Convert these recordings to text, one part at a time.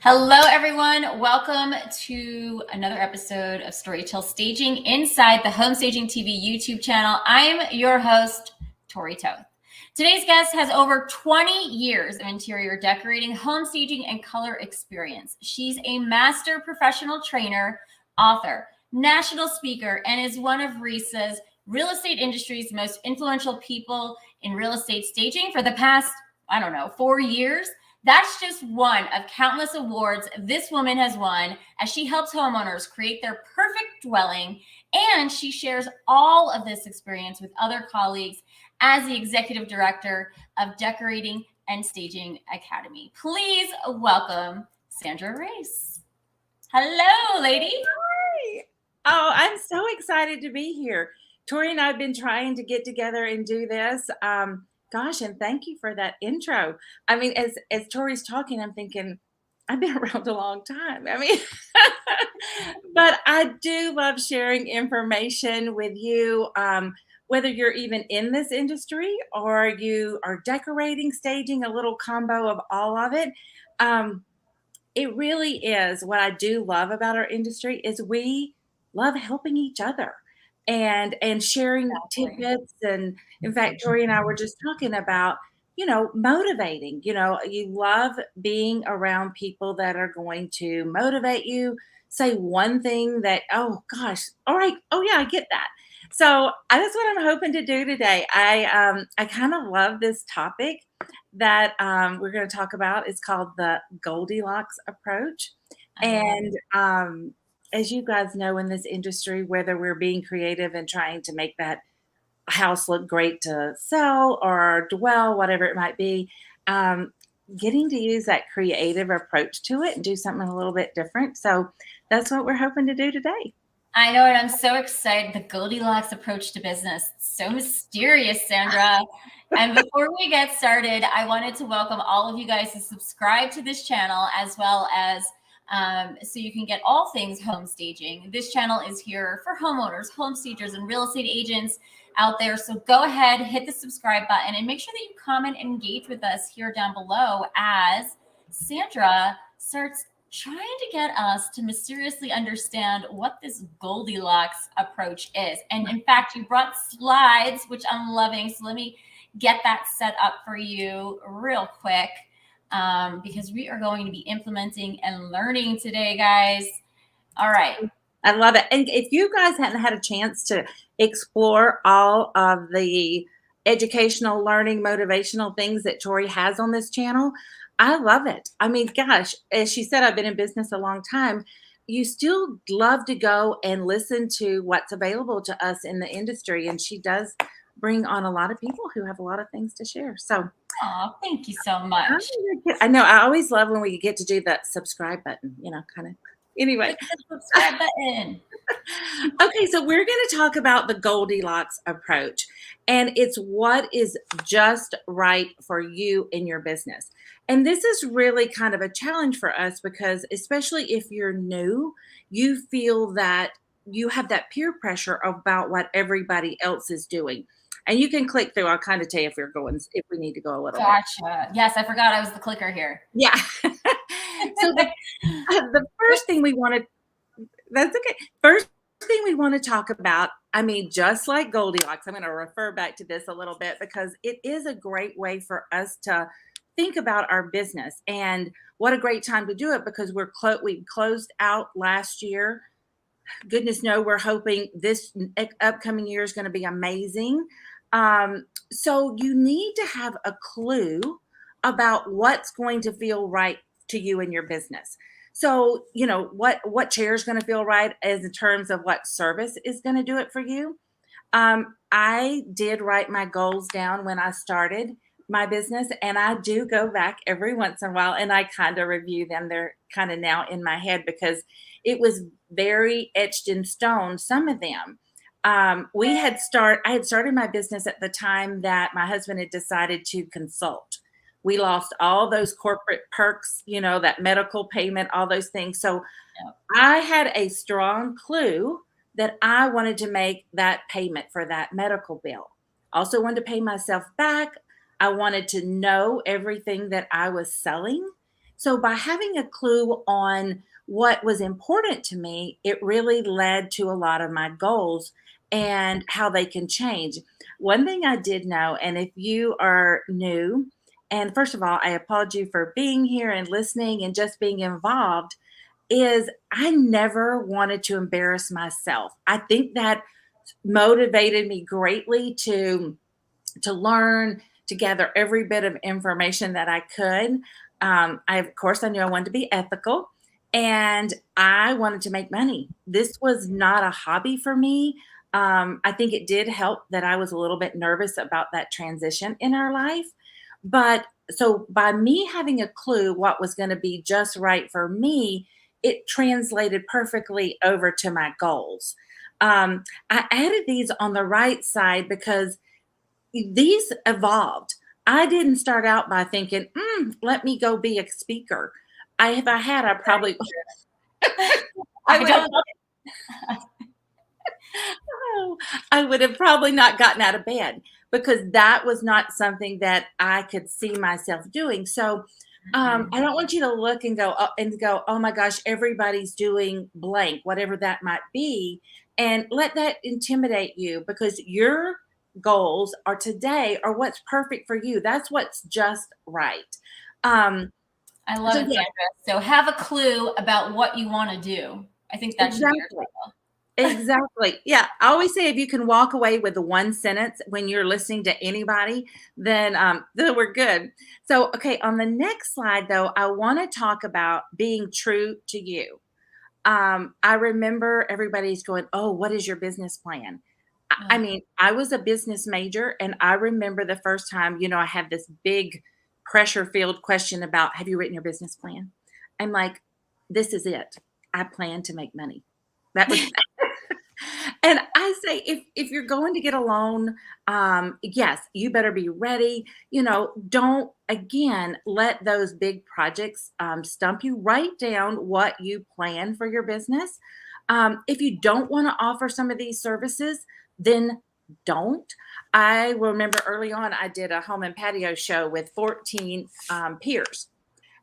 Hello, everyone. Welcome to another episode of Storytell Staging inside the Home Staging TV YouTube channel. I'm your host, Tori Toth. Today's guest has over 20 years of interior decorating, home staging, and color experience. She's a master professional trainer, author, national speaker, and is one of RESA's real estate industry's most influential people in real estate staging for the past, 4 years. That's just one of countless awards this woman has won as she helps homeowners create their perfect dwelling, and she shares all of this experience with other colleagues as the executive director of Decorating and Staging Academy. Please welcome Sandra Racz. Hello, lady. Hi. Oh, I'm so excited to be here. Tori and I have been trying to get together and do this. Gosh, and thank you for that intro. I mean, as Tori's talking, I'm thinking, I've been around a long time. But I do love sharing information with you, whether you're even in this industry or you are decorating, staging, a little combo of all of it. It really is what I do love about our industry is we love helping each other and sharing Exactly. tidbits. And in fact, Tori and I were just talking about, motivating. You love being around people that are going to motivate you, say one thing that, oh gosh, all right, oh yeah, I get that. So that's what I'm hoping to do today. I kind of love this topic that we're going to talk about. It's called the Goldilocks Approach. I love And as you guys know, in this industry, whether we're being creative and trying to make that house look great to sell or dwell, whatever it might be, um, getting to use that creative approach to it and do something a little bit different. So that's what we're hoping to do today. I know, and I'm so excited. The Goldilocks approach to business. It's so mysterious, Sandra. And before we get started, I wanted to welcome all of you guys to subscribe to this channel, as well as so you can get all things home staging. This channel is here for homeowners, home stagers, and real estate agents out there. So go ahead, hit the subscribe button, and make sure that you comment and engage with us here down below as Sandra starts trying to get us to mysteriously understand what this Goldilocks approach is. And in fact, you brought slides, which I'm loving. So let me get that set up for you real quick because we are going to be implementing and learning today, guys. All right. I love it. And if you guys hadn't had a chance to explore all of the educational, learning, motivational things that Tori has on this channel, I love it. I mean, gosh, as she said, I've been in business a long time. You still love to go and listen to what's available to us in the industry. And she does bring on a lot of people who have a lot of things to share. So Oh, thank you so much. I know I always love when we get to do that subscribe button, kind of. Anyway. Click the subscribe button. Okay, so we're going to talk about the Goldilocks approach, and it's what is just right for you in your business. And this is really kind of a challenge for us because, especially if you're new, you feel that you have that peer pressure about what everybody else is doing. And you can click through. I'll kind of tell you if we need to go a little bit. Gotcha. Yes, I forgot I was the clicker here. Yeah. So the first thing we want to, that's okay. First thing we want to talk about, I mean, just like Goldilocks, I'm going to refer back to this a little bit because it is a great way for us to think about our business, and what a great time to do it because we closed out last year. Goodness knows we're hoping this upcoming year is going to be amazing. So you need to have a clue about what's going to feel right to you in your business. So, what chair is going to feel right as in terms of what service is going to do it for you. I did write my goals down when I started my business, and I do go back every once in a while and I kind of review them. They're kind of now in my head because it was very etched in stone, some of them. I had started my business at the time that my husband had decided to consult. We lost all those corporate perks, that medical payment, all those things. So I had a strong clue that I wanted to make that payment for that medical bill. Also wanted to pay myself back. I wanted to know everything that I was selling So by having a clue on what was important to me, it really led to a lot of my goals and how they can change. One thing I did know, and if you are new, and first of all, I applaud you for being here and listening and just being involved, is I never wanted to embarrass myself. I think that motivated me greatly to learn, to gather every bit of information that I could. Of course, I knew I wanted to be ethical and I wanted to make money. This was not a hobby for me. I think it did help that I was a little bit nervous about that transition in our life. But so by me having a clue what was going to be just right for me, it translated perfectly over to my goals. I added these on the right side because these evolved. I didn't start out by thinking, let me go be a speaker. If I had, I probably I I would have don't. I would have probably not gotten out of bed because that was not something that I could see myself doing. So I don't want you to look and go, oh my gosh, everybody's doing blank, whatever that might be, and let that intimidate you because your goals are today are what's perfect for you. That's what's just right. Um, I love so it, yeah, Sandra. So have a clue about what you want to do. I think that should be your exactly. title. Exactly. Yeah. I always say if you can walk away with the one sentence when you're listening to anybody, then we're good. So, okay, on the next slide, though, I want to talk about being true to you. I remember everybody's going, oh, what is your business plan? I Oh, mean, I was a business major, and I remember the first time, I had this big pressure filled question about, have you written your business plan? I'm like, this is it. I plan to make money. That was and I say if you're going to get a loan, yes, you better be ready. Don't again let those big projects stump you. Write down what you plan for your business. If you don't want to offer some of these services, then don't. I remember early on, I did a home and patio show with 14 peers.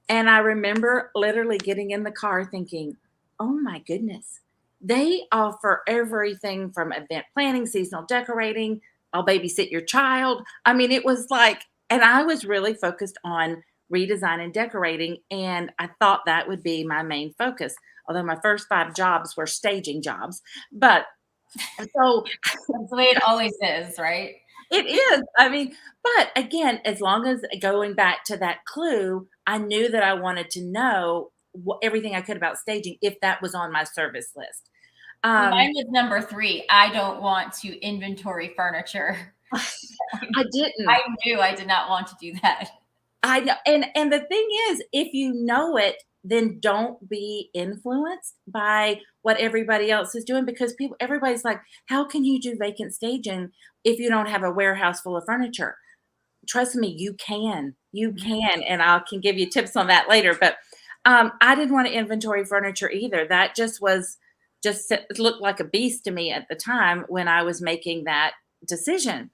And I remember literally getting in the car thinking, oh my goodness, they offer everything from event planning, seasonal decorating, I'll babysit your child. I mean, it was like, and I was really focused on redesign and decorating. And I thought that would be my main focus. Although my first 5 jobs were staging jobs. But so that's the way it always is, right? it is. I mean, but again, as long as going back to that clue, I knew that I wanted to know everything I could about staging if that was on my service list. Mine Um, was number 3. I don't want to inventory furniture. I didn't. I knew I did not want to do that. I know, and the thing is, if you know it, then don't be influenced by what everybody else is doing because everybody's like, how can you do vacant staging if you don't have a warehouse full of furniture? Trust me, you can, and I can give you tips on that later. But I didn't want to inventory furniture either. That just looked like a beast to me at the time when I was making that decision.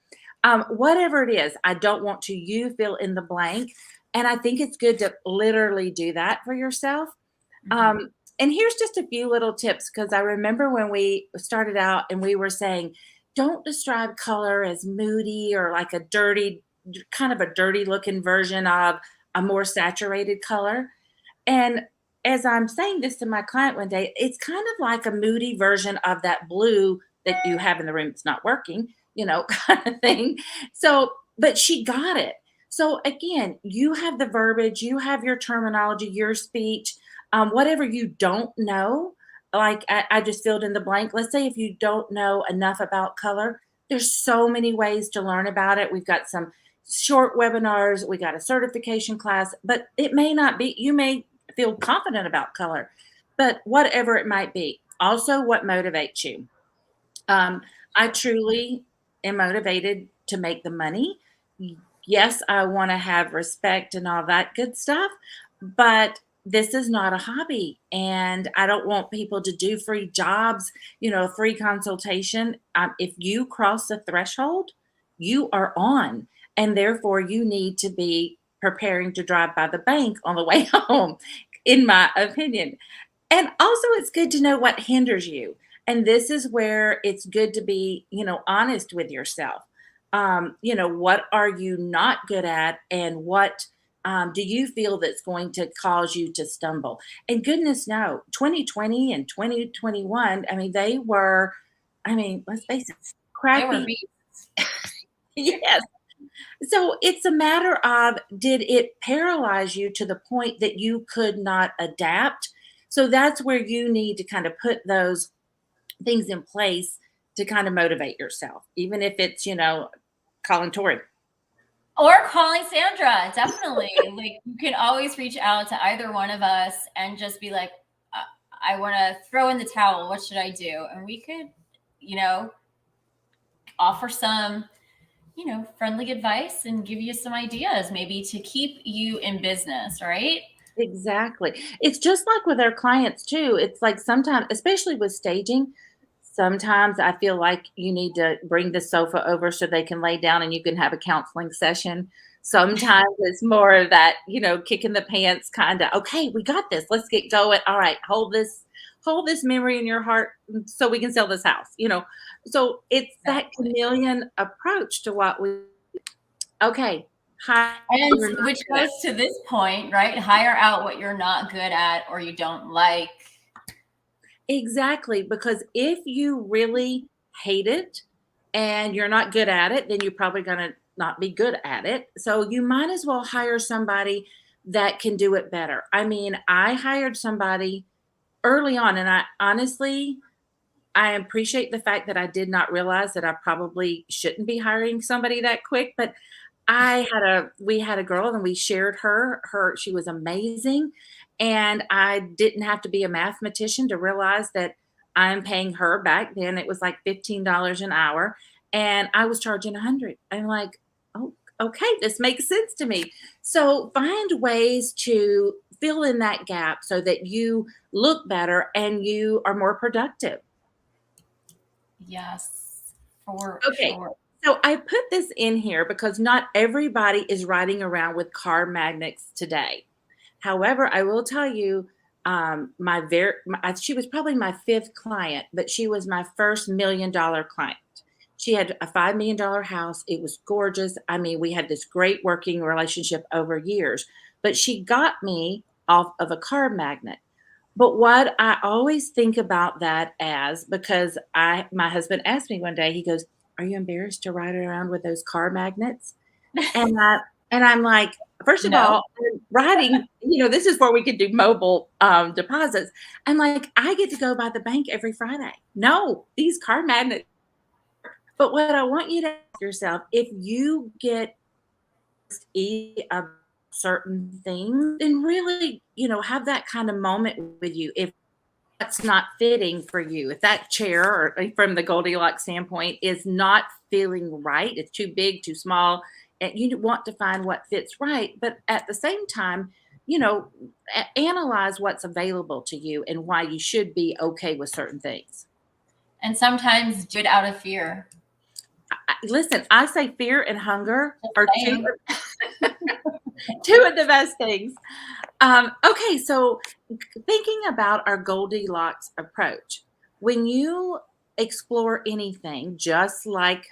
Whatever it is, I don't want to you fill in the blank, and I think it's good to literally do that for yourself. Mhm. And here's just a few little tips because I remember when we started out and we were saying, don't describe color as moody or like a dirty, kind of a dirty looking version of a more saturated color. And as I'm saying this to my client one day, it's kind of like a moody version of that blue that you have in the room that's not working, kind of thing. So, but she got it. So again, you have the verbiage, you have your terminology, your speech, whatever you don't know. Like I just filled in the blank. Let's say if you don't know enough about color, there's so many ways to learn about it. We've got some short webinars, we got a certification class, but it may not be, you may feel confident about color, but whatever it might be. Also, what motivates you? Um, I truly am motivated to make the money. Yes, I want to have respect and all that good stuff, but this is not a hobby. And I don't want people to do free jobs, free consultation. If you cross the threshold, you are on. And therefore, you need to be preparing to drive by the bank on the way home, in my opinion. And also, it's good to know what hinders you. And this is where it's good to be, honest with yourself. What are you not good at, and what do you feel that's going to cause you to stumble? And goodness no, 2020 and 2021, let's face it, They were crappy. beats. Yes. So it's a matter of, did it paralyze you to the point that you could not adapt? So that's where you need to kind of put those things in place to kind of motivate yourself, even if it's, calling Tori. Or calling Sandra, definitely. Like, you can always reach out to either one of us and just be like, I want to throw in the towel. What should I do? And we could, offer some, friendly advice and give you some ideas maybe to keep you in business, right? Exactly. It's just like with our clients too. It's like sometimes, especially with staging, sometimes I feel like you need to bring the sofa over so they can lay down and you can have a counseling session. Sometimes it's more of that, kick in the pants kind of, okay, we got this. Let's get going. All right, hold this memory in your heart so we can sell this house. So it's that chameleon approach to what we, okay. And which goes to this point, right? Hire out what you're not good at or you don't like. Exactly, because if you really hate it and you're not good at it, then you're probably going to not be good at it. So you might as well hire somebody that can do it better. I mean, I hired somebody early on, and I appreciate the fact that I did not realize that I probably shouldn't be hiring somebody that quick, but we had a girl and we shared she was amazing. And I didn't have to be a mathematician to realize that I'm paying her. Back then it was like $15 an hour and I was charging 100. I'm like, oh, okay, this makes sense to me. So find ways to fill in that gap so that you look better and you are more productive. Yes, for Okay. sure. So I put this in here because not everybody is riding around with car magnets today. However, I will tell you, she was probably my fifth client, but she was my first $1 million client. She had a $5 million house. It was gorgeous. I mean, we had this great working relationship over years, but she got me off of a car magnet. But what I always think about that as, because my husband asked me one day, he goes, "Are you embarrassed to ride around with those car magnets?" And I'm like, first of No. all, riding, this is where we could do mobile deposits. I'm like, I get to go by the bank every Friday. No, these car magnets. But what I want you to ask yourself, if you get easy about certain things, then really, have that kind of moment with you. If that's not fitting for you, if that chair, or from the Goldilocks standpoint, is not feeling right, it's too big, too small, and you want to find what fits right. But at the same time, analyze what's available to you and why you should be okay with certain things. And sometimes do it out of fear. Listen, I say fear and hunger are two of the best things. Okay, so thinking about our Goldilocks approach, when you explore anything, just like,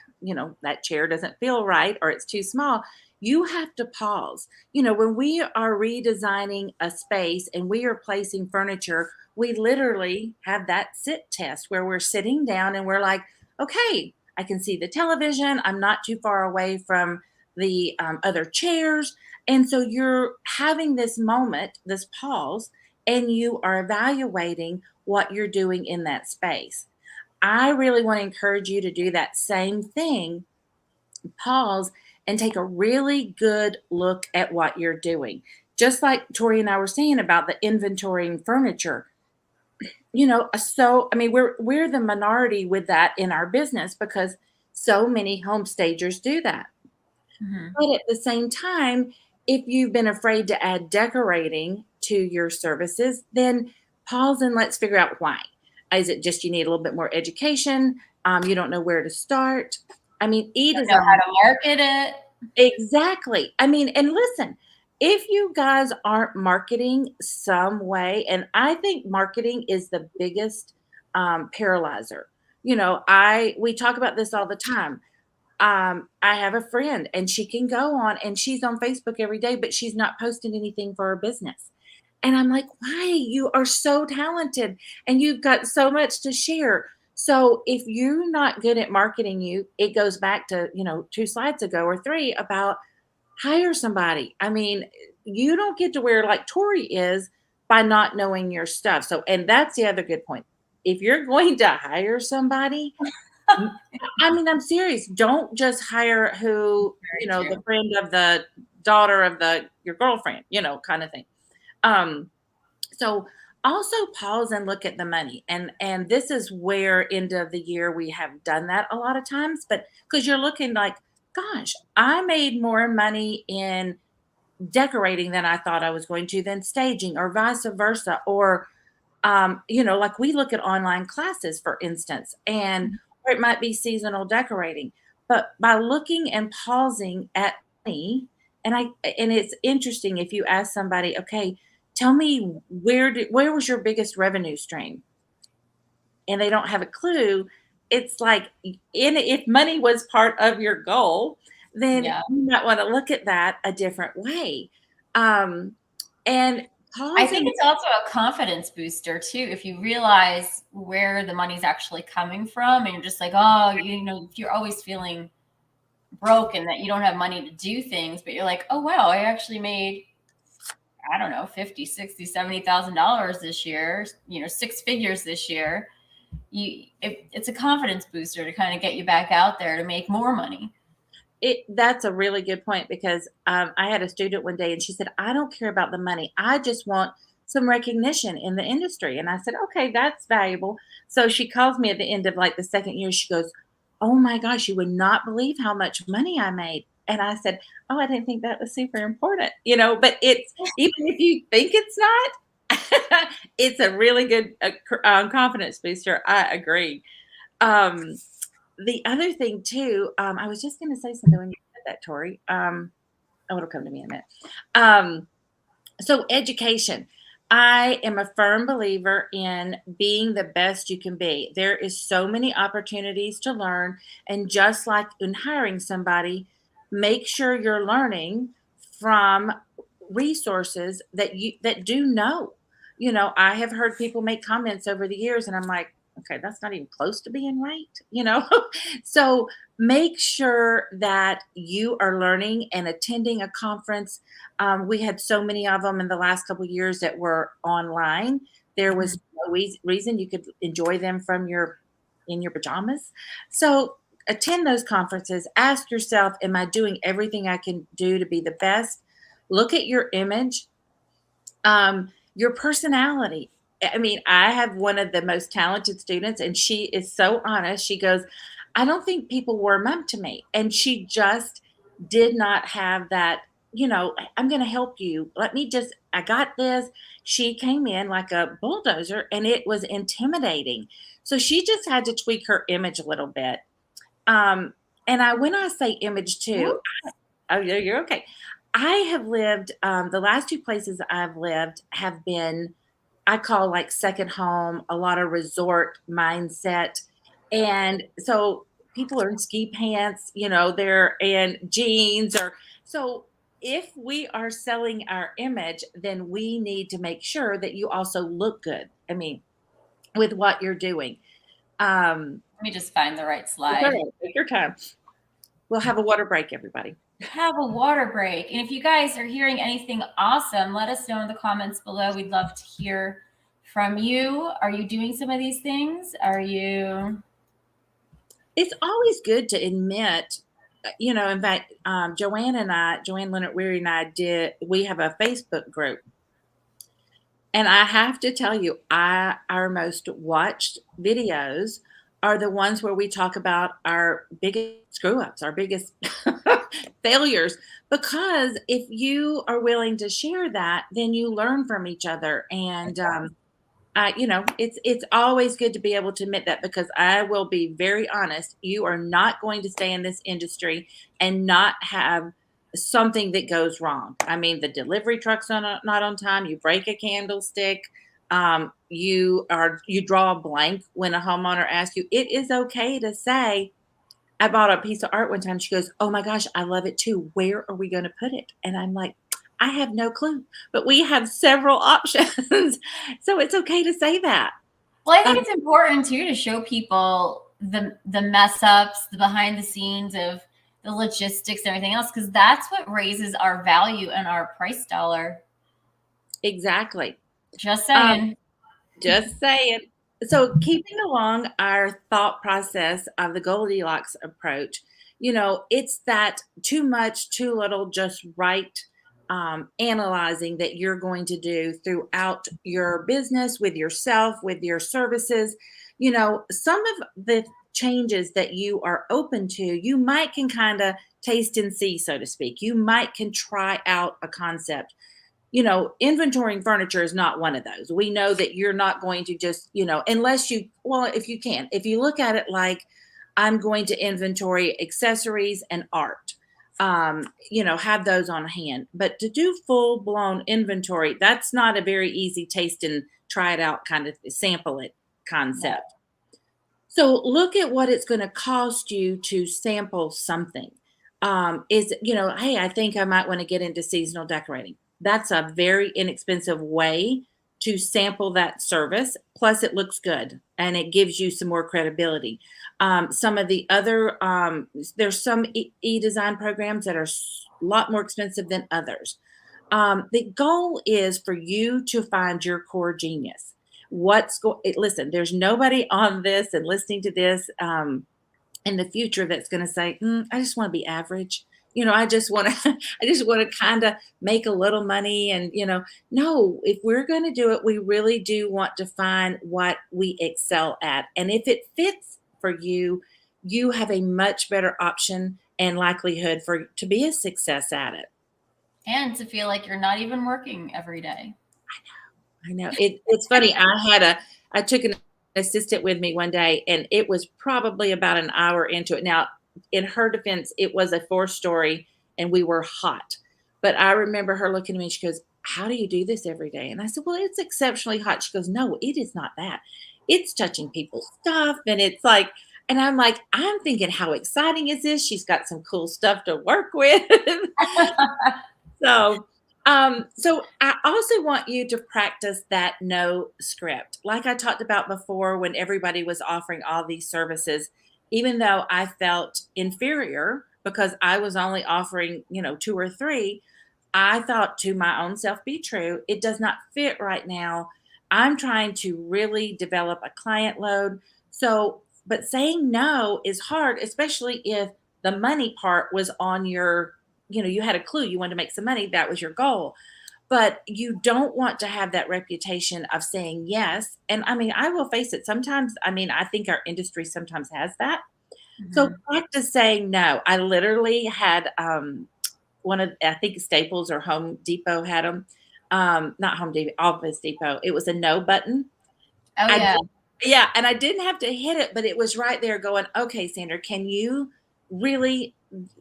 that chair doesn't feel right or it's too small, you have to pause. When we are redesigning a space and we are placing furniture, we literally have that sit test where we're sitting down and we're like, okay, I can see the television. I'm not too far away from the other chairs. And so you're having this moment, this pause, and you are evaluating what you're doing in that space. I really want to encourage you to do that same thing. Pause and take a really good look at what you're doing. Just like Tori and I were saying about the inventorying furniture. We're the minority with that in our business because so many home stagers do that. Mm-hmm. But at the same time, if you've been afraid to add decorating to your services, then pause and let's figure out why. Is it just you need a little bit more education? You don't know where to start. You don't know how to market it. Exactly. And listen, if you guys aren't marketing some way, and I think marketing is the biggest paralyzer. We talk about this all the time. I have a friend and she can go on and she's on Facebook every day, but she's not posting anything for her business. And I'm like, why? You are so talented and you've got so much to share. So if you're not good at marketing, it goes back to, 2 slides ago or three about hire somebody. I mean, you don't get to where like Tori is by not knowing your stuff. So, and that's the other good point. If you're going to hire somebody, I mean, I'm serious. Don't just hire Very true. the friend of the daughter of your girlfriend, kind of thing. So also pause and look at the money. And this is where end of the year we have done that a lot of times, but because you're looking like, gosh, I made more money in decorating than I thought I was going to than staging or vice versa. Or like we look at online classes, for instance, and or it might be seasonal decorating. But by looking and pausing at me, and it's interesting if you ask somebody, okay, tell me where was your biggest revenue stream? And they don't have a clue. It's like if money was part of your goal, then Yeah. you might want to look at that a different way. And I think pausing. it's also a confidence booster too. If you realize where the money's actually coming from and you're just like, oh, if you're always feeling broke and that you don't have money to do things, but you're like, oh, wow, I actually made, I don't know, 50, 60, $70,000 this year, 6 figures this year. It's a confidence booster to kind of get you back out there to make more money. That's a really good point because I had a student one day and she said, I don't care about the money. I just want some recognition in the industry. And I said, okay, that's valuable. So she calls me at the end of like the second year. She goes, oh my gosh, you would not believe how much money I made. And I said, oh, I didn't think that was super important, but it's even if you think it's not, it's a really good confidence booster. I agree. The other thing too, I was just going to say something when you said that, Tori. It'll come to me in a minute. So education. I am a firm believer in being the best you can be. There is so many opportunities to learn, and just like in hiring somebody, make sure you're learning from resources that do know. I have heard people make comments over the years, and I'm like, okay, that's not even close to being right. So make sure that you are learning and attending a conference. We had so many of them in the last couple of years that were online. There was no reason you could enjoy them in your pajamas. So attend those conferences. Ask yourself, am I doing everything I can do to be the best? Look at your image, your personality. I mean, I have one of the most talented students, and she is so honest. She goes, I don't think people warm up to me. And she just did not have that, I'm going to help you. I got this. She came in like a bulldozer and it was intimidating. So she just had to tweak her image a little bit. When I say image too, oh, you're okay. I have lived, the last 2 places I've lived have been, I call like second home, a lot of resort mindset. And so people are in ski pants, they're in jeans so if we are selling our image, then we need to make sure that you also look good. I mean, with what you're doing. Let me just find the right slide. Take your time. We'll have a water break, everybody. Have a water break. And if you guys are hearing anything awesome, let us know in the comments below. We'd love to hear from you. Are you doing some of these things? It's always good to admit, in fact, Joanne Leonard Weary and we have a Facebook group. And I have to tell you, our most watched videos are the ones where we talk about our biggest screw ups, our biggest failures. Because if you are willing to share that, then you learn from each other. And, it's always good to be able to admit that, because I will be very honest. You are not going to stay in this industry and not have something that goes wrong. I mean, the delivery truck's not on time. You break a candlestick. You draw a blank when a homeowner asks you. It is okay to say, I bought a piece of art one time. She goes, "Oh my gosh, I love it too. Where are we going to put it?" And I'm like, I have no clue, but we have several options. So it's okay to say that. Well, I think it's important too to show people the mess ups, the behind the scenes of the logistics, and everything else, because that's what raises our value and our price dollar. Exactly. Just saying. Just saying. So keeping along our thought process of the Goldilocks approach, it's that too much, too little, just right analyzing that you're going to do throughout your business, with yourself, with your services. Some of the changes that you are open to, you might can kind of taste and see, so to speak. You might can try out a concept. Inventorying furniture is not one of those. We know that you're not going to just, unless if you look at it like, I'm going to inventory accessories and art, have those on hand. But to do full blown inventory, that's not a very easy taste and try it out kind of sample it concept. So look at what it's going to cost you to sample something. Hey, I think I might want to get into seasonal decorating. That's a very inexpensive way to sample that service. Plus, it looks good and it gives you some more credibility. Some of the other, there's some e-design programs that are a lot more expensive than others. The goal is for you to find your core genius. Listen, there's nobody on this and listening to this in the future that's going to say, I just want to be average. I just want to, I just want to kind of make a little money. And, no, if we're going to do it, we really do want to find what we excel at. And if it fits for you, you have a much better option and likelihood to be a success at it. And to feel like you're not even working every day. I know. It's funny. I took an assistant with me one day, and it was probably about an hour into it. Now, in her defense, it was a 4-story and we were hot. But I remember her looking at me and she goes, "How do you do this every day?" And I said, "Well, it's exceptionally hot." She goes, "No, it is not that. It's touching people's stuff." And it's like, and I'm like, I'm thinking, how exciting is this? She's got some cool stuff to work with. So I also want you to practice that no script. Like I talked about before, when everybody was offering all these services, even though I felt inferior because I was only offering, 2 or 3, I thought to my own self, be true. It does not fit right now. I'm trying to really develop a client load. But saying no is hard, especially if the money part was on your, you had a clue you wanted to make some money. That was your goal. But you don't want to have that reputation of saying yes. And I mean, I will face it. Sometimes, I think our industry sometimes has that. Mm-hmm. So practice saying no. I literally had I think Staples or Home Depot had them. Not Home Depot, Office Depot. It was a no button. Oh, yeah. And I didn't have to hit it, but it was right there going, okay, Sandra, can you really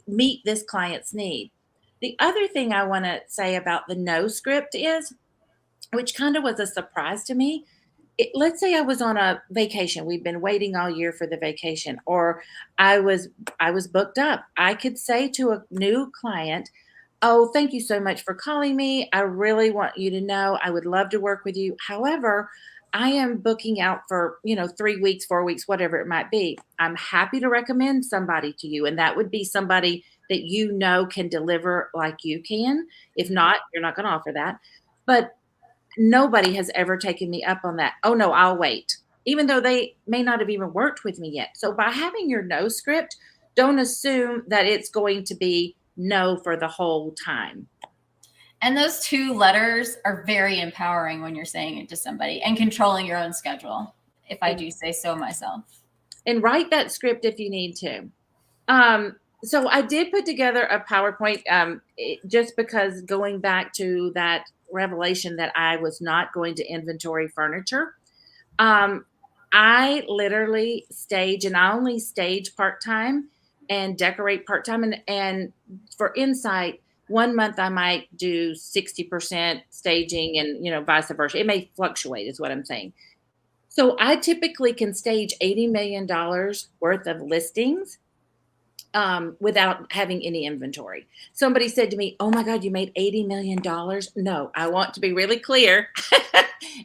meet this client's need? The other thing I want to say about the no script is, which kind of was a surprise to me. Let's say I was on a vacation. We've been waiting all year for the vacation, or I was booked up. I could say to a new client, "Oh, thank you so much for calling me. I really want you to know I would love to work with you. However, I am booking out for, 3 weeks, 4 weeks, whatever it might be. I'm happy to recommend somebody to you." And that would be somebody that can deliver like you can. If not, you're not going to offer that. But nobody has ever taken me up on that. "Oh no, I'll wait," even though they may not have even worked with me yet. So by having your no script, don't assume that it's going to be no for the whole time. And those 2 letters are very empowering when you're saying it to somebody and controlling your own schedule, if I do say so myself. And write that script if you need to. So I did put together a PowerPoint just because, going back to that revelation that I was not going to inventory furniture. I literally stage, and I only stage part-time and decorate part-time. And for insight, 1 month I might do 60% staging and, vice versa. It may fluctuate is what I'm saying. So I typically can stage $80 million worth of listings without having any inventory. Somebody said to me, "Oh my God, you made $80 million." No, I want to be really clear.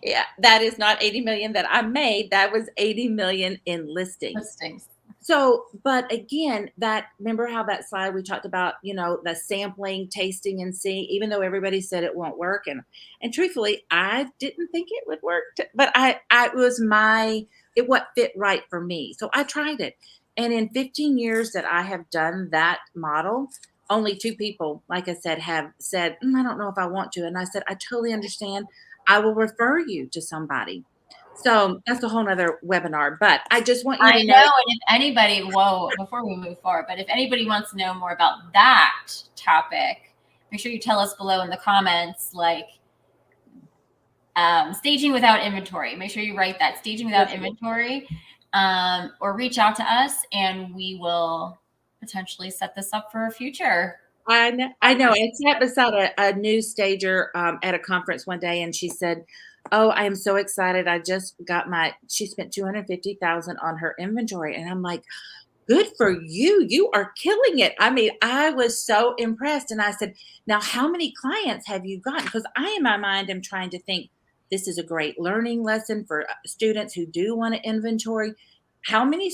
Yeah, that is not 80 million that I made. That was 80 million in listings. Listings. So, but again, remember how that slide we talked about, the sampling, tasting, and seeing, even though everybody said it won't work. And truthfully, I didn't think it would work, but it was what fit right for me. So I tried it. And in 15 years that I have done that model, only 2 people, like I said, have said, I don't know if I want to. And I said, I totally understand. I will refer you to somebody. So that's a whole nother webinar, but I just want you to know. And if anybody, before we move forward, but if anybody wants to know more about that topic, make sure you tell us below in the comments, like staging without inventory. Make sure you write that, staging without inventory, or reach out to us and we will potentially set this up for a future. I know. I sat beside a new stager at a conference one day, and she said, "Oh, I am so excited! I just got she spent 250,000 on her inventory," and I'm like, "Good for you! You are killing it!" I mean, I was so impressed, and I said, "Now, how many clients have you gotten?" Because in my mind, am trying to think this is a great learning lesson for students who do want to inventory. How many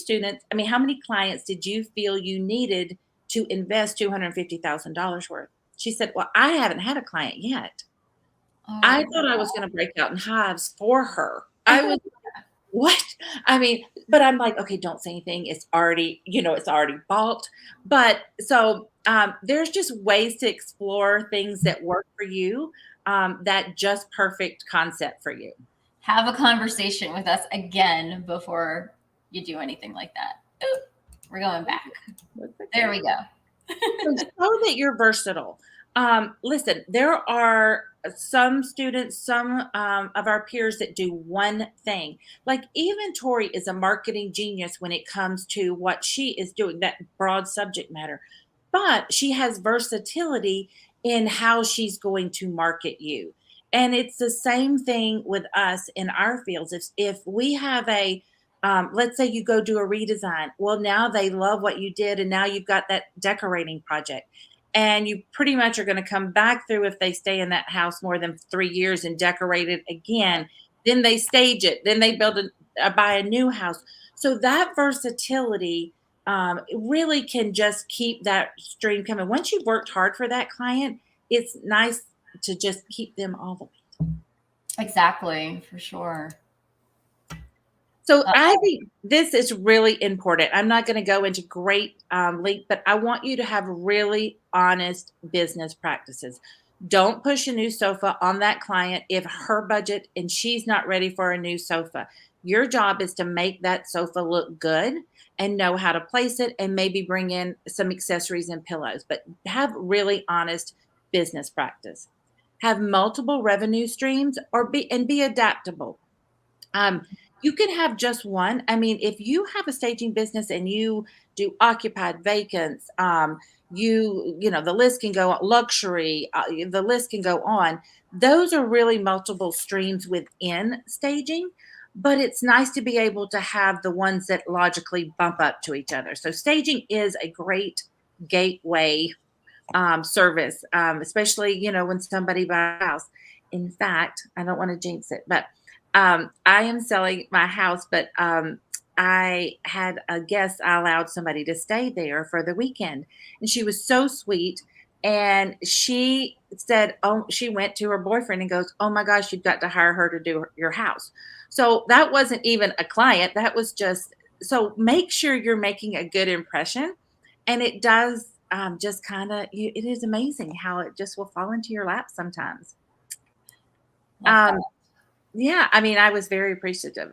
clients did you feel you needed to invest $250,000 worth? She said, "Well, I haven't had a client yet." I thought I was going to break out in hives for her. I was like, what? I mean, but I'm like, okay, don't say anything. It's already bought. But so there's just ways to explore things that work for you, that just perfect concept for you. Have a conversation with us again before you do anything like that. Ooh, we're going back. There we go. So show that you're versatile. Listen, there are some students, some of our peers that do one thing. Like even Tori is a marketing genius when it comes to what she is doing, that broad subject matter. But she has versatility in how she's going to market you. And it's the same thing with us in our fields. If we have let's say you go do a redesign. Well, now they love what you did, and now you've got that decorating project. And you pretty much are going to come back through if they stay in that house more than 3 years and decorate it again. Then they stage it. Then they buy a new house. So that versatility really can just keep that stream coming. Once you've worked hard for that client, it's nice to just keep them all the way. Exactly, for sure. So I think this is really important. I'm not going to go into great length, but I want you to have really honest business practices. Don't push a new sofa on that client if her budget and she's not ready for a new sofa. Your job is to make that sofa look good and know how to place it and maybe bring in some accessories and pillows, but have really honest business practice. Have multiple revenue streams and be adaptable. You can have just one. I mean, if you have a staging business and you do occupied, vacants, the list can go on, luxury, the list can go on. Those are really multiple streams within staging, but it's nice to be able to have the ones that logically bump up to each other. So staging is a great gateway service, especially, when somebody buys a house. In fact, I don't want to jinx it, but I am selling my house, but I had a guest. I allowed somebody to stay there for the weekend, and she was so sweet. And she said, she went to her boyfriend and goes, "Oh my gosh, you've got to hire her to do your house." So that wasn't even a client. That was so make sure you're making a good impression. And it does just kind of, it is amazing how it just will fall into your lap sometimes. Yeah, I mean, I was very appreciative.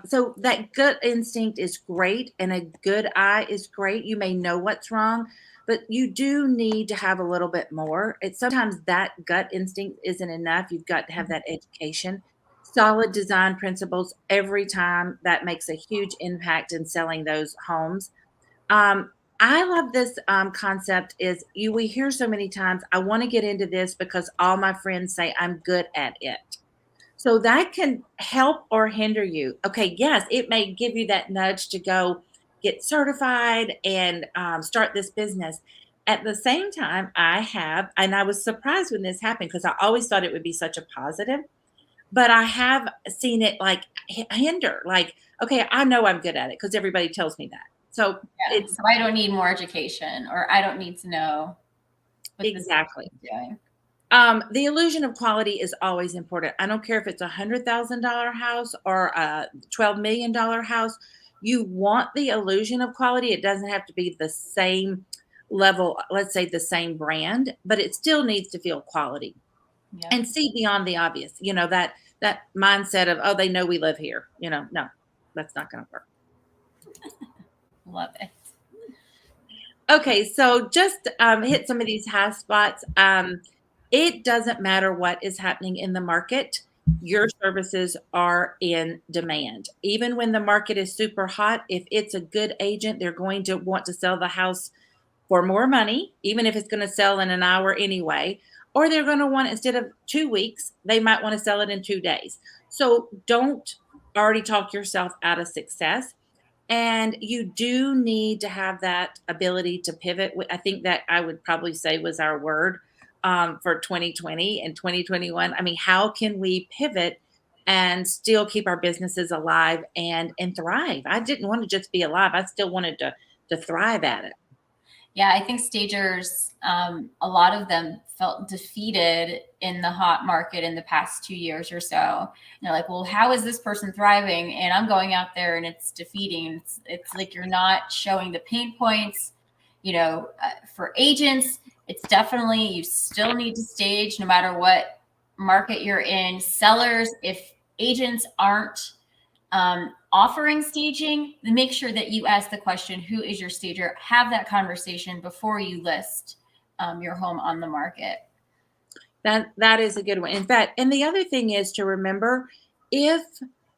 So that gut instinct is great, and a good eye is great. You may know what's wrong, but you do need to have a little bit more. Sometimes that gut instinct isn't enough. You've got to have that education. Solid design principles every time. That makes a huge impact in selling those homes. I love this concept is we hear so many times, I want to get into this because all my friends say I'm good at it. So that can help or hinder you. Okay, yes, it may give you that nudge to go get certified and start this business. At the same time, and I was surprised when this happened because I always thought it would be such a positive, but I have seen it like hinder. Like, okay, I know I'm good at it because everybody tells me that. So Yeah. So I don't need more education, or I don't need to know what exactly. this is doing. The illusion of quality is always important. I don't care if it's $100,000 house or a $12 million house. You want the illusion of quality. It doesn't have to be the same level, let's say the same brand, but it still needs to feel quality. Yeah. And see beyond the obvious. That mindset of, oh, they know we live here. No, that's not going to work. Love it. Okay, so just hit some of these high spots. It doesn't matter what is happening in the market. Your services are in demand. Even when the market is super hot, if it's a good agent, they're going to want to sell the house for more money, even if it's going to sell in an hour anyway. Or they're going to want, instead of 2 weeks, they might want to sell it in 2 days. So don't already talk yourself out of success. And you do need to have that ability to pivot. I think that I would probably say was our word for 2020 and 2021. I mean, how can we pivot and still keep our businesses alive and thrive? I didn't want to just be alive. I still wanted to thrive at it. Yeah, I think stagers, a lot of them felt defeated in the hot market in the past 2 years or so. And they're like, well, how is this person thriving? And I'm going out there and it's defeating. It's like you're not showing the pain points. For agents, it's definitely, you still need to stage no matter what market you're in. Sellers, if agents aren't offering staging, then make sure that you ask the question, who is your stager? Have that conversation before you list your home on the market. That is a good one. In fact, and the other thing is to remember, if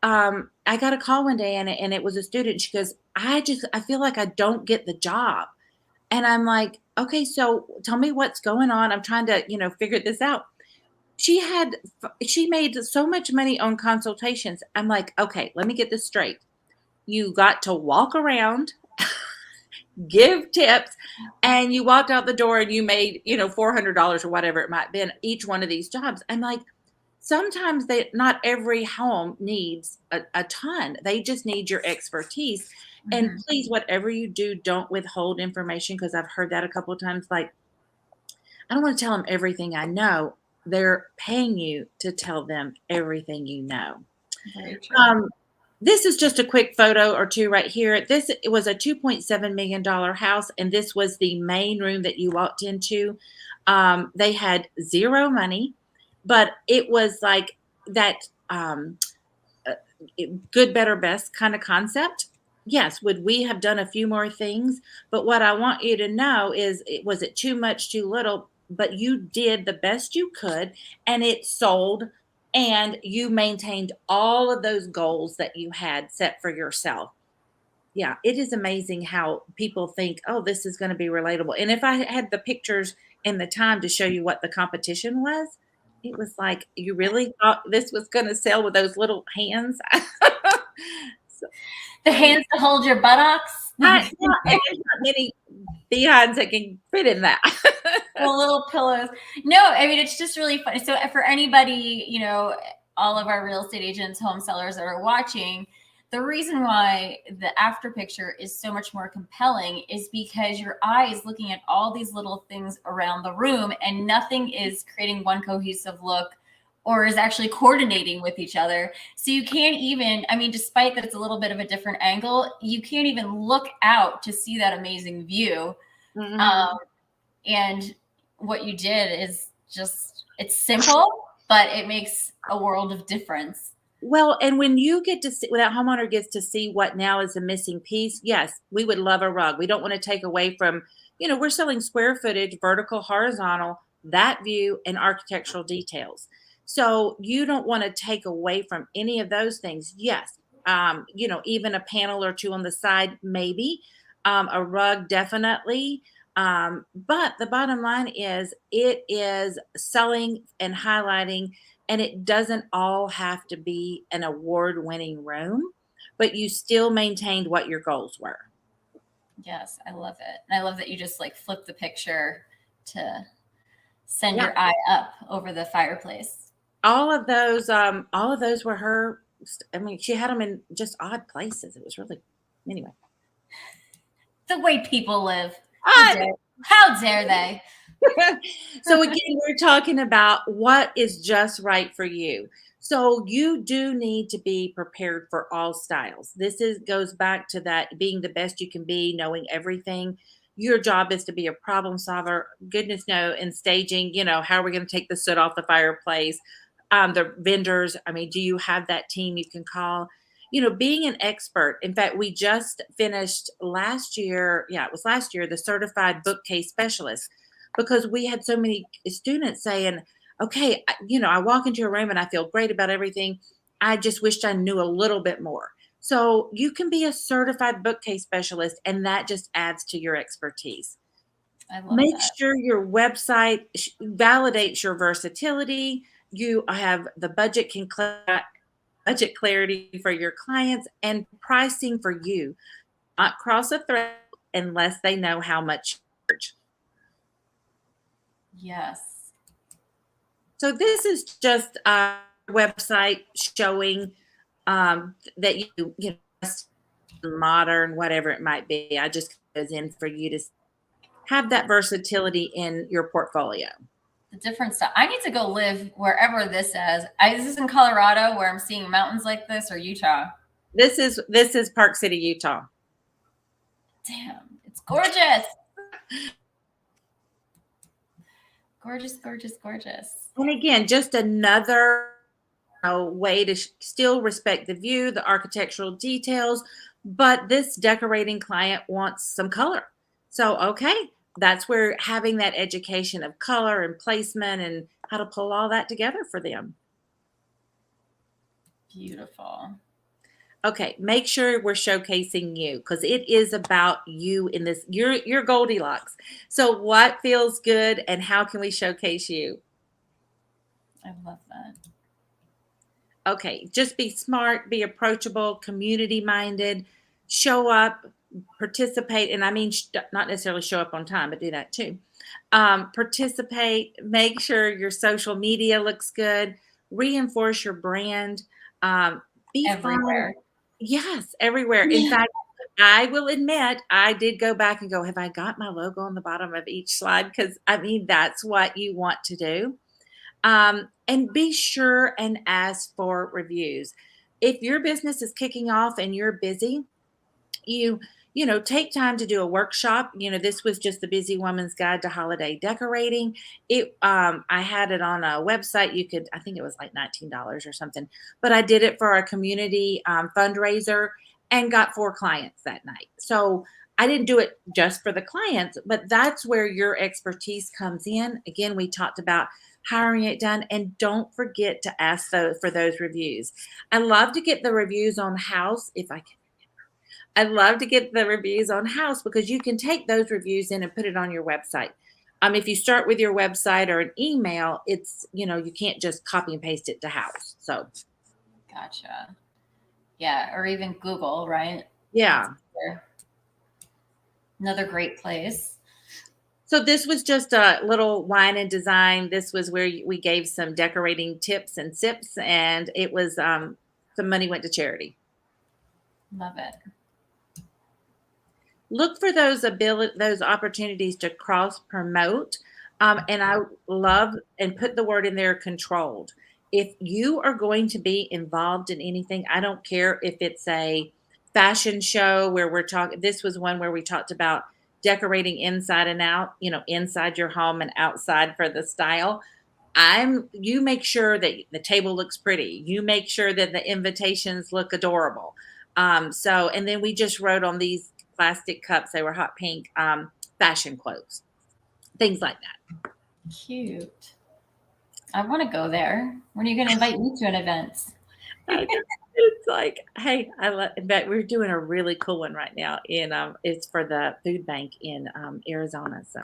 I got a call one day and it was a student, she goes, I feel like I don't get the job. And I'm like, okay, so tell me what's going on. I'm trying to, figure this out. She made so much money on consultations. I'm like, okay, let me get this straight. You got to walk around, give tips, and you walked out the door and you made, $400 or whatever it might have been each one of these jobs. I'm like, sometimes not every home needs a ton. They just need your expertise. Mm-hmm. And please, whatever you do, don't withhold information, because I've heard that a couple of times. Like, I don't want to tell them everything I know. They're paying you to tell them everything you know. Very true. This is just a quick photo or two right here. It was a $2.7 million house, and this was the main room that you walked into. They had zero money, but it was like that good, better, best kind of concept. Yes, would we have done a few more things? But what I want you to know is, was it too much, too little? But you did the best you could, and it sold, and you maintained all of those goals that you had set for yourself. Yeah, it is amazing how people think, oh, this is going to be relatable. And if I had the pictures and the time to show you what the competition was, it was like, you really thought this was going to sell with those little hands? The hands to hold your buttocks? There's not many behinds that can fit in that. The little pillows. No, I mean, it's just really funny. So for anybody, all of our real estate agents, home sellers that are watching, the reason why the after picture is so much more compelling is because your eye is looking at all these little things around the room, and nothing is creating one cohesive look or is actually coordinating with each other. So you can't even, despite that it's a little bit of a different angle, you can't even look out to see that amazing view. Mm-hmm. And what you did is just, it's simple, but it makes a world of difference. Well, and when you get to see, when that homeowner gets to see what now is the missing piece, yes, we would love a rug. We don't want to take away from, we're selling square footage, vertical, horizontal, that view, and architectural details. So you don't want to take away from any of those things. Yes, even a panel or two on the side, maybe. A rug, definitely. But the bottom line is it is selling and highlighting, and it doesn't all have to be an award-winning room, but you still maintained what your goals were. Yes, I love it. And I love that you just like flip the picture to send Yeah. your eye up over the fireplace. All of those were her. I mean, she had them in just odd places. It was really, anyway. The way people live. Odd. How dare they? So again, we're talking about what is just right for you. So you do need to be prepared for all styles. Goes back to that being the best you can be, knowing everything. Your job is to be a problem solver. Goodness no, in staging, how are we going to take the soot off the fireplace? The vendors, I mean, do you have that team you can call? Being an expert. In fact, we just finished last year. Yeah, it was last year, the certified bookcase specialist, because we had so many students saying, okay, I walk into a room and I feel great about everything. I just wished I knew a little bit more. So you can be a certified bookcase specialist, and that just adds to your expertise. I love Make that. sure your website validates your versatility. You have the budget clarity for your clients, and pricing for you. Not cross a thread unless they know how much you charge. Yes. So this is just a website showing that you modern, whatever it might be. I just goes in for you to have that versatility in your portfolio. The different stuff. I need to go live wherever this is. Is this in Colorado where I'm seeing mountains like this, or Utah? This is Park City, Utah. Damn, it's gorgeous. Gorgeous, gorgeous, gorgeous. And again, just another way to still respect the view, the architectural details, but this decorating client wants some color. So, okay, that's where having that education of color and placement and how to pull all that together for them. Beautiful. Okay, make sure we're showcasing you, because it is about you in this. You're Goldilocks. So what feels good and how can we showcase you? I love that. Okay, just be smart, be approachable, community minded, show up, participate. And I mean, not necessarily show up on time, but do that too. Participate, make sure your social media looks good, reinforce your brand, be Everywhere. fun. Yes, everywhere. In fact, I will admit, I did go back and go, have I got my logo on the bottom of each slide? Because I mean, that's what you want to do. And be sure and ask for reviews. If your business is kicking off and you're busy, take time to do a workshop. This was just the Busy Woman's Guide to Holiday Decorating. I had it on a website. I think it was like $19 or something, but I did it for a community fundraiser and got 4 clients that night. So I didn't do it just for the clients, but that's where your expertise comes in. Again, we talked about hiring it done, and don't forget to ask for those reviews. I love to get the reviews on House if I can. I'd love to get the reviews on House, because you can take those reviews in and put it on your website. If you start with your website or an email, it's, you can't just copy and paste it to House. So. Gotcha. Yeah. Or even Google, right? Yeah. Another great place. So this was just a little wine and design. This was where we gave some decorating tips and sips, and it was some money went to charity. Love it. Look for those opportunities to cross promote. And I love and put the word in there, controlled. If you are going to be involved in anything, I don't care if it's a fashion show where we're talking. This was one where we talked about decorating inside and out, inside your home and outside for the style. You make sure that the table looks pretty. You make sure that the invitations look adorable. And then we just wrote on these plastic cups, they were hot pink, fashion quotes, things like that. Cute. I want to go there. When are you going to invite me to an event? It's like, hey, in fact, we're doing a really cool one right now it's for the food bank in, Arizona, so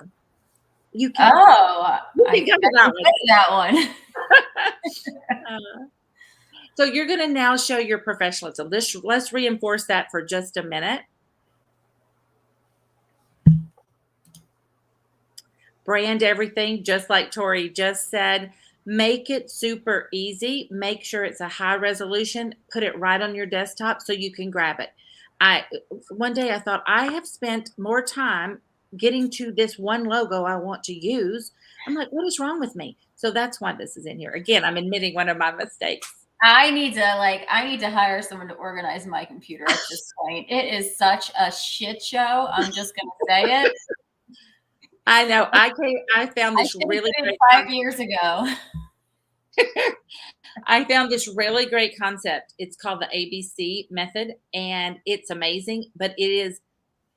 you can Oh, you I can think come I to that can one. say that one. Uh, so you're gonna now show your professionalism. Let's reinforce that for just a minute. Brand everything, just like Tori just said. Make it super easy. Make sure it's a high resolution. Put it right on your desktop so you can grab it. I One day I thought I have spent more time getting to this one logo I want to use. I'm like, what is wrong with me? So that's why this is in here. Again, I'm admitting one of my mistakes. I need to hire someone to organize my computer at this point. It is such a shit show. I'm just gonna say it. I know. I found I this should have really did it great 5 years ago. I found this really great concept. It's called the ABC method, and it's amazing, but it is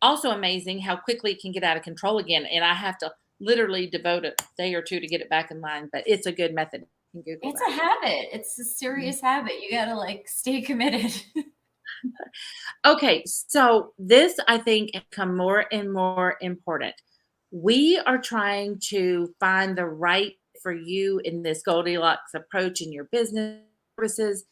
also amazing how quickly it can get out of control again. And I have to literally devote a day or two to get it back in line, but it's a good method. You can Google It's that. a habit. It's a serious habit. You gotta stay committed. Okay, so this I think has become more and more important. We are trying to find the right for you in this Goldilocks approach in your business services,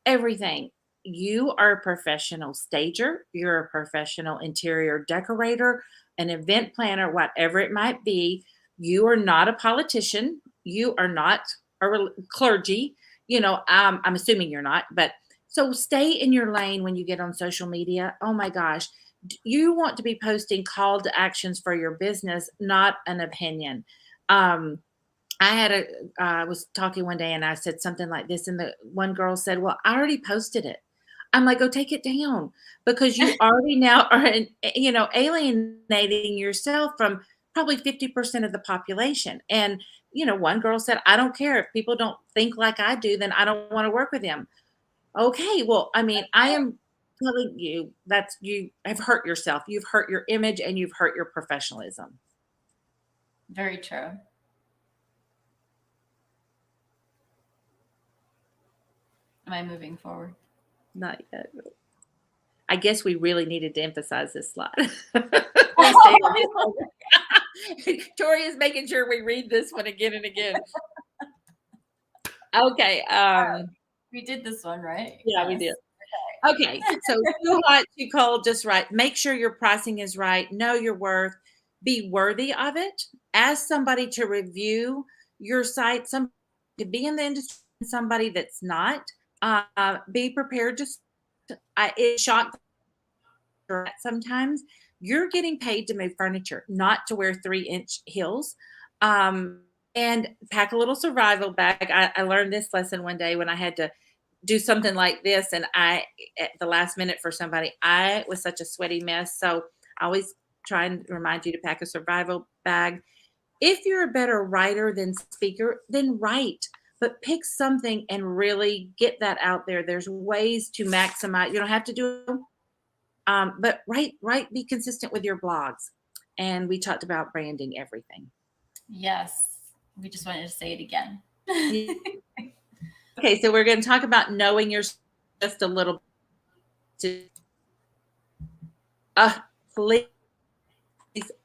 everything. You are a professional stager, you're a professional interior decorator, an event planner, whatever it might be. You are not a politician. You are not clergy. I'm assuming you're not, but so stay in your lane when you get on social media. Oh my gosh. You want to be posting call to actions for your business, not an opinion. Um, I was talking one day and I said something like this, and the one girl said, "Well, I already posted it." I'm like, "Go take it down because you already now are, alienating yourself from probably 50% of the population." And, one girl said, "I don't care if people don't think like I do, then I don't want to work with them." Okay, well, I mean, I am telling you you have hurt yourself. You've hurt your image and you've hurt your professionalism. Very true. Am I moving forward? Not yet. I guess we really needed to emphasize this slide. Tori is making sure we read this one again and again. Okay. We did this one, right? Yeah, we did. Okay. So too hot, too cold, just right. Make sure your pricing is right. Know your worth. Be worthy of it. Ask somebody to review your site. Some could be in the industry, somebody that's not. Be prepared to. It shocked sometimes you're getting paid to move furniture, not to wear 3-inch heels. And pack a little survival bag. I learned this lesson one day when I had to do something like this, and at the last minute for somebody, I was such a sweaty mess. So I always try and remind you to pack a survival bag. If you're a better writer than speaker, then write, but pick something and really get that out there. There's ways to maximize. You don't have to do but write, be consistent with your blogs. And we talked about branding everything. Yes. We just wanted to say it again. Okay, so we're going to talk about knowing your just a little bit. Please,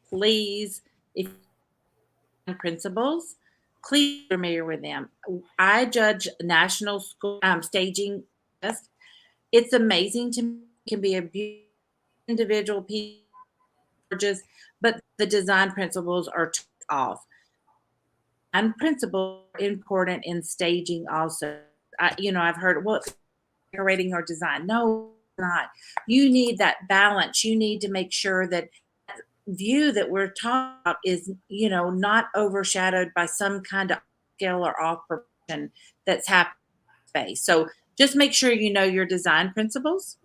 please, if principles, please be familiar with them. I judge national school staging test. It's amazing to me. It can be a beautiful individual piece, but the design principles are off. And principles are important in staging also. I've heard, well, it's decorating or design. No, not. You need that balance. You need to make sure that view that we're talking about is, not overshadowed by some kind of scale or off proportion that's happening in space. So just make sure you know your design principles.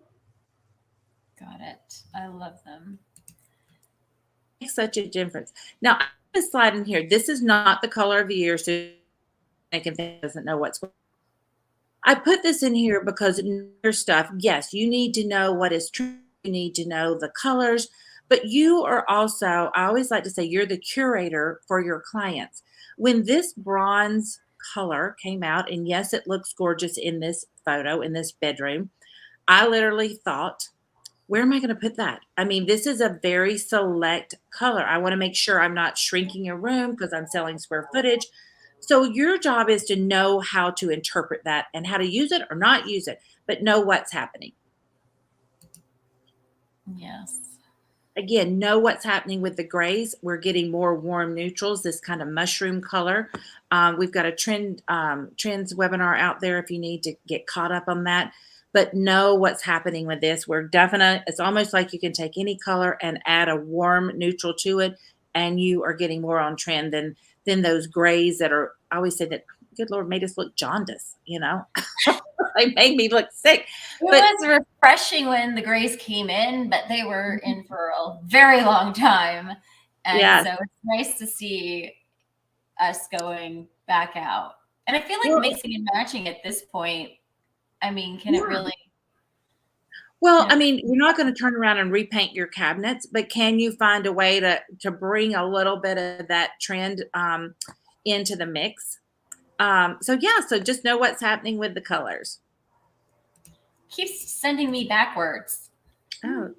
Got it. I love them. Makes such a difference. Now, I have a slide in here. This is not the color of the year, so doesn't know what's. I put this in here because your stuff, yes, you need to know what is true. You need to know the colors, but you are also, I always like to say, you're the curator for your clients. When this bronze color came out, and yes, it looks gorgeous in this photo in this bedroom. I literally thought, where am I going to put that? I mean, this is a very select color. I want to make sure I'm not shrinking a room because I'm selling square footage. So your job is to know how to interpret that and how to use it or not use it, but know what's happening. Yes. Again, know what's happening with the grays. We're getting more warm neutrals, this kind of mushroom color. We've got a trends webinar out there if you need to get caught up on that. But know what's happening with this. It's almost like you can take any color and add a warm neutral to it, and you are getting more on trend than those grays that are, I always say that, good Lord, made us look jaundiced, They made me look sick. It was refreshing when the grays came in, but they were in for a very long time. And so it's nice to see us going back out. And I feel like mixing and matching at this point, I mean, can it really? Well, I mean, you're not going to turn around and repaint your cabinets, but can you find a way to bring a little bit of that trend into the mix? So just know what's happening with the colors. Keeps sending me backwards. Oh.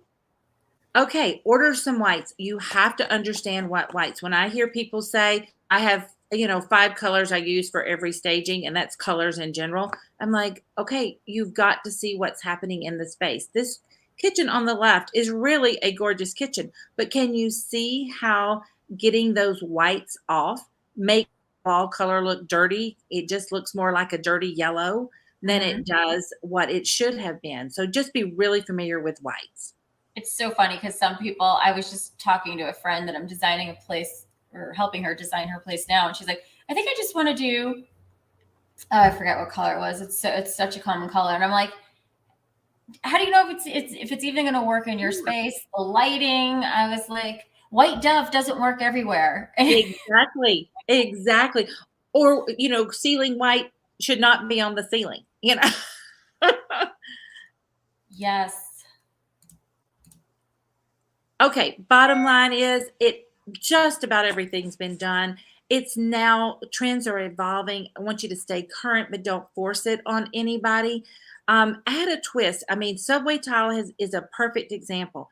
Okay, order some whites. You have to understand what whites. When I hear people say, I have, 5 colors I use for every staging, and that's colors in general, I'm like, okay, you've got to see what's happening in the space. This kitchen on the left is really a gorgeous kitchen, but can you see how getting those whites off make all color look dirty? It just looks more like a dirty yellow than it does what it should have been. So just be really familiar with whites. It's so funny because some people, I was just talking to a friend that I'm designing a place or helping her design her place now. And she's like, I think I just want to do, I forget what color it was. It's such a common color. And I'm like, how do you know if it's even going to work in your space? The lighting, I was like, white dove doesn't work everywhere. Exactly. Or, ceiling white should not be on the ceiling, Yes. Okay. Bottom line is just about everything's been done. It's now trends are evolving. I want you to stay current, but don't force it on anybody. Add a twist. I mean, subway tile is a perfect example.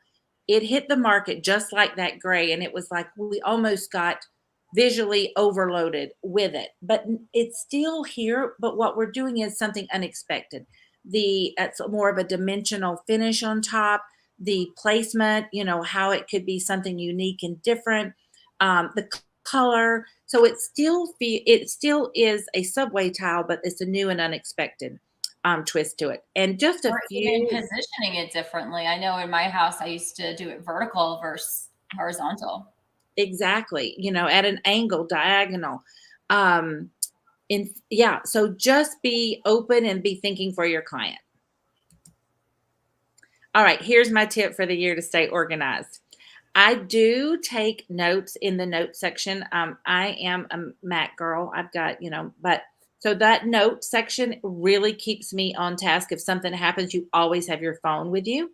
It hit the market just like that gray, and it was like we almost got visually overloaded with it, but it's still here. But what we're doing is something unexpected. It's more of a dimensional finish on top. The placement, how it could be something unique and different. The color, so it still is a subway tile, but it's a new and unexpected twist to it. And just even positioning it differently. I know in my house I used to do it vertical versus horizontal. Exactly, at an angle, diagonal. So just be open and be thinking for your client. All right, here's my tip for the year to stay organized. I do take notes in the note section. I am a Mac girl. I've got, so that note section really keeps me on task. If something happens, you always have your phone with you.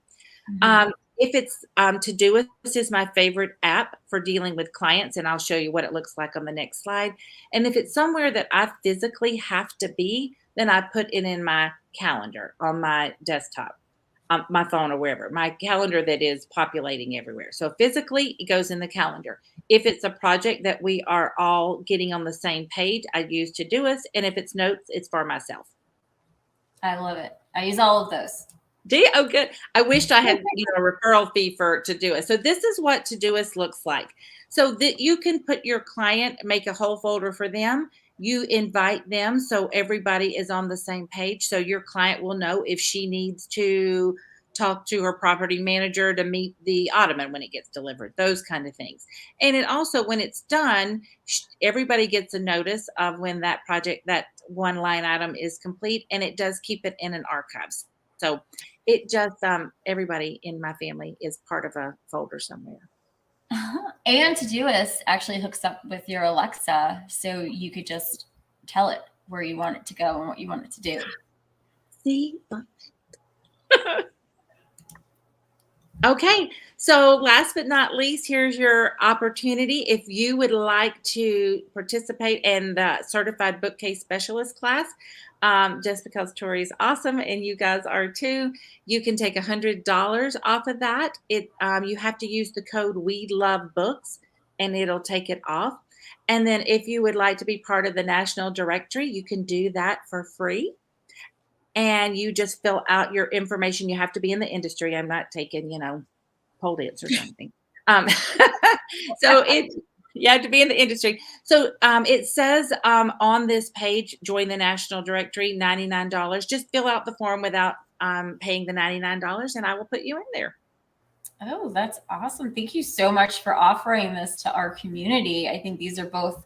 If it's Todoist is my favorite app for dealing with clients, and I'll show you what it looks like on the next slide. And if it's somewhere that I physically have to be, then I put it in my calendar on my desktop, my phone or wherever, my calendar that is populating everywhere. So physically, it goes in the calendar. If it's a project that we are all getting on the same page, I use Todoist. And if it's notes, it's for myself. I love it. I use all of those. Do you? Oh, good. I wished I had a referral fee for Todoist. So this is what Todoist looks like. So that you can put your client, make a whole folder for them. You invite them so everybody is on the same page. So your client will know if she needs to talk to her property manager to meet the ottoman when it gets delivered, those kind of things. And it also, when it's done, everybody gets a notice of when that project, that one line item is complete, and it does keep it in an archive. So it just, everybody in my family is part of a folder somewhere. And Todoist actually hooks up with your Alexa, so you could just tell it where you want it to go and what you want it to do. See? Okay, so last but not least, here's your opportunity. If you would like to participate in the Certified Bookcase Specialist class, just because Tori is awesome and you guys are too, you can take $100 off of that. You have to use the code We Love Books, and it'll take it off. And then if you would like to be part of the National Directory, you can do that for free. And you just fill out your information. You have to be in the industry. I'm not taking, pole dancers or anything. Um, so you have to be in the industry. So it says on this page, join the National Directory, $99. Just fill out the form without paying the $99, and I will put you in there. Oh, that's awesome. Thank you so much for offering this to our community. I think these are both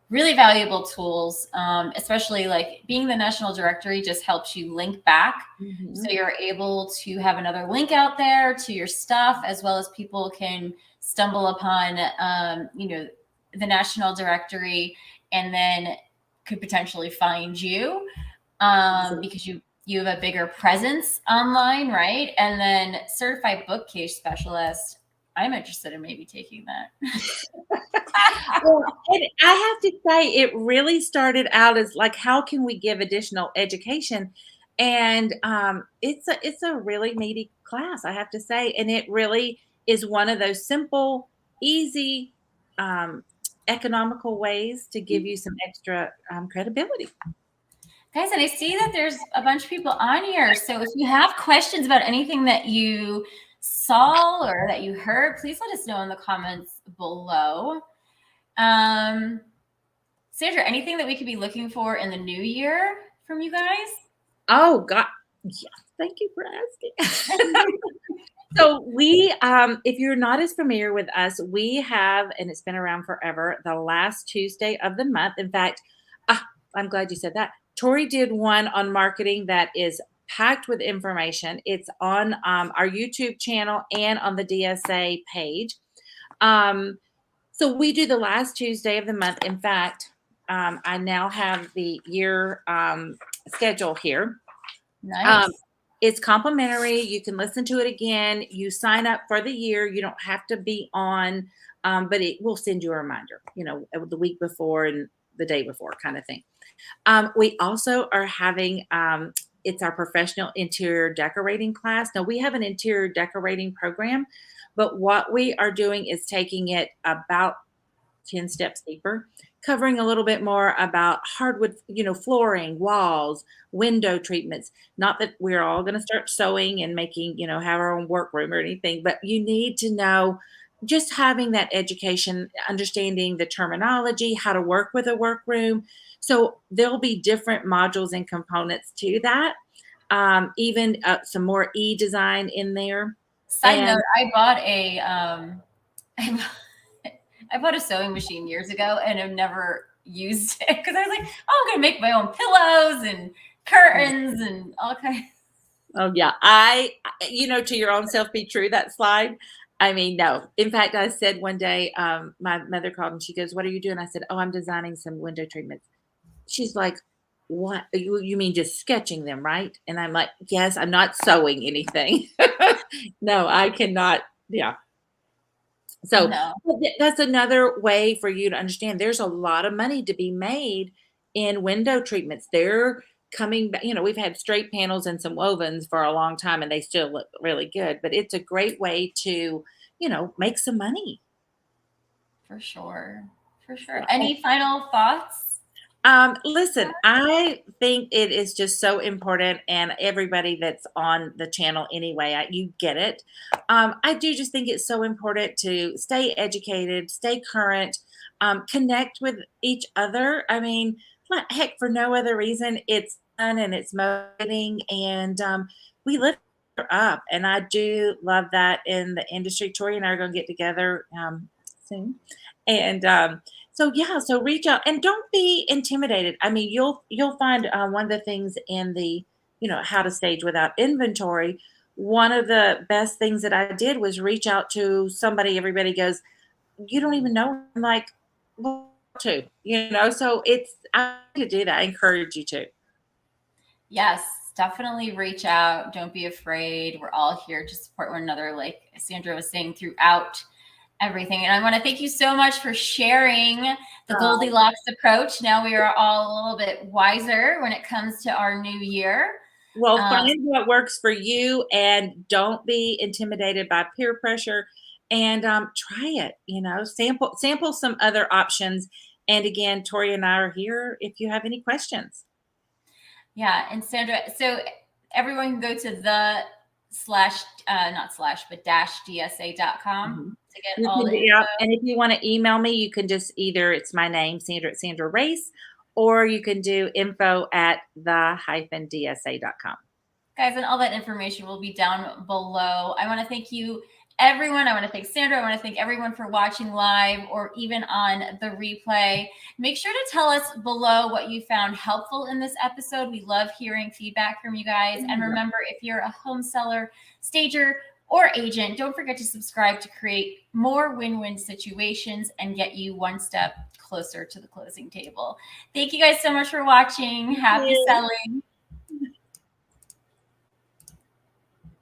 really valuable tools, especially like being the National Directory just helps you link back. Mm-hmm. So you're able to have another link out there to your stuff, as well as people can stumble upon, the National Directory and then could potentially find you because you have a bigger presence online, right? And then Certified Bookcase Specialist, I'm interested in maybe taking that. Well, and I have to say, it really started out as like, how can we give additional education? And it's a really meaty class, I have to say, and it really is one of those simple, easy, um, economical ways to give you some extra credibility. Guys, and I see that there's a bunch of people on here. So if you have questions about anything that you saw or that you heard, please let us know in the comments below. Sandra, anything that we could be looking for in the new year from you guys? Oh God, yeah, thank you for asking. So we, if you're not as familiar with us, we have, and it's been around forever, the last Tuesday of the month. In fact, I'm glad you said that. Tori did one on marketing that is packed with information. It's on our YouTube channel and on the DSA page. So we do the last Tuesday of the month. In fact, I now have the year schedule here. Nice. It's complimentary. You can listen to it again. You sign up for the year. You don't have to be on, but it will send you a reminder, the week before and the day before kind of thing. We also are having, it's our professional interior decorating class. Now we have an interior decorating program, but what we are doing is taking it about 10 steps deeper, covering a little bit more about hardwood, flooring, walls, window treatments. Not that we're all going to start sewing and making, have our own workroom or anything, but you need to know, just having that education, understanding the terminology, how to work with a workroom. So there'll be different modules and components to that. Even some more e-design in there. Side note, I bought I bought a sewing machine years ago and have never used it because I was like, oh, I'm going to make my own pillows and curtains and all kinds. Oh yeah. To your own self be true, that slide. I mean, no. In fact, I said one day, my mother called and she goes, "What are you doing?" I said, "Oh, I'm designing some window treatments." She's like, "What? You mean just sketching them, right?" And I'm like, "Yes, I'm not sewing anything." No, I cannot. Yeah. So No. that's another way for you to understand there's a lot of money to be made in window treatments. They're coming back, we've had straight panels and some wovens for a long time and they still look really good, but it's a great way to, make some money. For sure. For sure. Any final thoughts? Listen, I think it is just so important, and everybody that's on the channel anyway, you get it. I do just think it's so important to stay educated, stay current, connect with each other. I mean, heck, for no other reason, it's fun and it's motivating, and we lift her up. And I do love that in the industry. Tori and I are going to get together soon, and so yeah, so reach out and don't be intimidated. I mean, you'll find one of the things in the how to stage without inventory. One of the best things that I did was reach out to somebody. Everybody goes, "You don't even know." I'm like, "Well, to." So it's I to do that. I encourage you to. Yes, definitely reach out. Don't be afraid. We're all here to support one another, like Sandra was saying, throughout everything. And I want to thank you so much for sharing the Goldilocks approach. Now we are all a little bit wiser when it comes to our new year. Well, find what works for you and don't be intimidated by peer pressure, and try it, sample some other options. And again, Tori and I are here if you have any questions. Yeah. And Sandra, so everyone can go to the not slash, but -dsa.com to get all the info. And if you want to email me, you can just it's my name, Sandra Racz, or you can do info@the-dsa.com. Guys, and all that information will be down below. I want to thank you, everyone. I want to thank Sandra. I want to thank everyone for watching live or even on the replay. Make sure to tell us below what you found helpful in this episode. We love hearing feedback from you guys. And remember, if you're a home seller, stager, or agent, don't forget to subscribe to create more win-win situations and get you one step closer to the closing table. Thank you guys so much for watching. Happy selling.